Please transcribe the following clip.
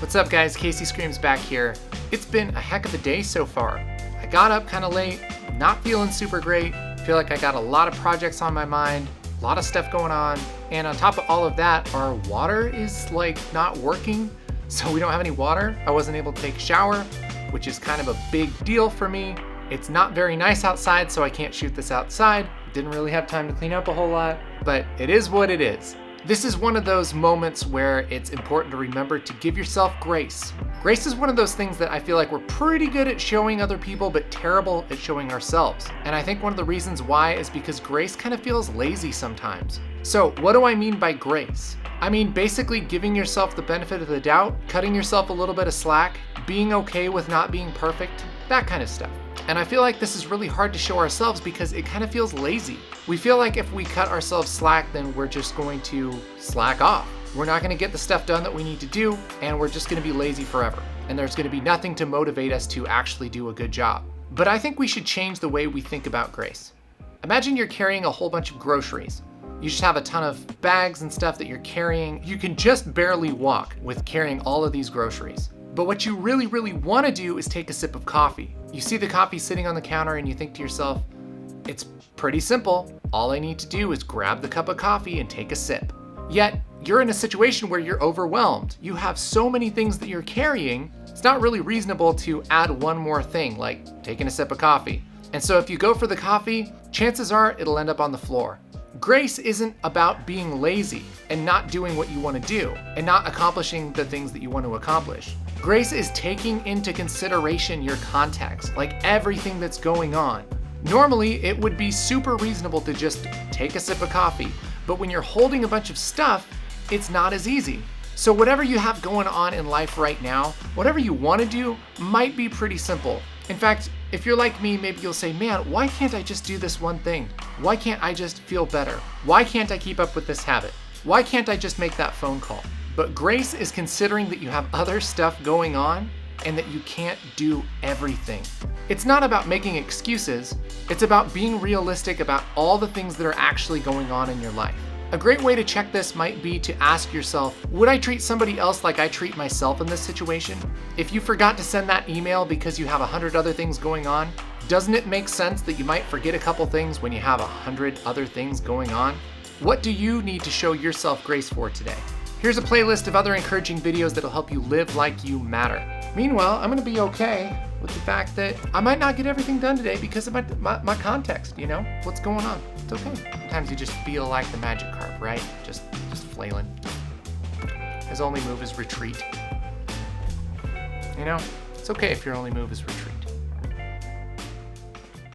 What's up guys, Casey Screams back here. It's been a heck of a day so far. I got up kind of late, not feeling super great. Feel like I got a lot of projects on my mind, a lot of stuff going on. And on top of all of that, our water is like not working. So we don't have any water. I wasn't able to take a shower, which is kind of a big deal for me. It's not very nice outside, so I can't shoot this outside. Didn't really have time to clean up a whole lot, but it is what it is. This is one of those moments where it's important to remember to give yourself grace. Grace is one of those things that I feel like we're pretty good at showing other people, but terrible at showing ourselves. And I think one of the reasons why is because grace kind of feels lazy sometimes. So what do I mean by grace? I mean basically giving yourself the benefit of the doubt, cutting yourself a little bit of slack, being okay with not being perfect, that kind of stuff. And I feel like this is really hard to show ourselves because it kind of feels lazy. We feel like if we cut ourselves slack, then we're just going to slack off. We're not gonna get the stuff done that we need to do, and we're just gonna be lazy forever. And there's gonna be nothing to motivate us to actually do a good job. But I think we should change the way we think about grace. Imagine you're carrying a whole bunch of groceries. You just have a ton of bags and stuff that you're carrying. You can just barely walk with carrying all of these groceries. But what you really, really wanna do is take a sip of coffee. You see the coffee sitting on the counter and you think to yourself, it's pretty simple. All I need to do is grab the cup of coffee and take a sip. Yet, you're in a situation where you're overwhelmed. You have so many things that you're carrying, it's not really reasonable to add one more thing, like taking a sip of coffee. And so if you go for the coffee, chances are it'll end up on the floor. Grace isn't about being lazy and not doing what you want to do and not accomplishing the things that you want to accomplish. Grace is taking into consideration your context, like everything that's going on. Normally, it would be super reasonable to just take a sip of coffee, but when you're holding a bunch of stuff, it's not as easy. So whatever you have going on in life right now, whatever you want to do might be pretty simple. In fact, if you're like me, maybe you'll say, man, why can't I just do this one thing? Why can't I just feel better? Why can't I keep up with this habit? Why can't I just make that phone call? But grace is considering that you have other stuff going on and that you can't do everything. It's not about making excuses, it's about being realistic about all the things that are actually going on in your life. A great way to check this might be to ask yourself, would I treat somebody else like I treat myself in this situation? If you forgot to send that email because you have 100 other things going on, doesn't it make sense that you might forget a couple things when you have 100 other things going on? What do you need to show yourself grace for today? Here's a playlist of other encouraging videos that'll help you live like you matter. Meanwhile, I'm gonna be okay with the fact that I might not get everything done today because of my context, you know? What's going on? It's okay. Sometimes you just feel like the magic carp, right? Just flailing. His only move is retreat. You know, it's okay if your only move is retreat.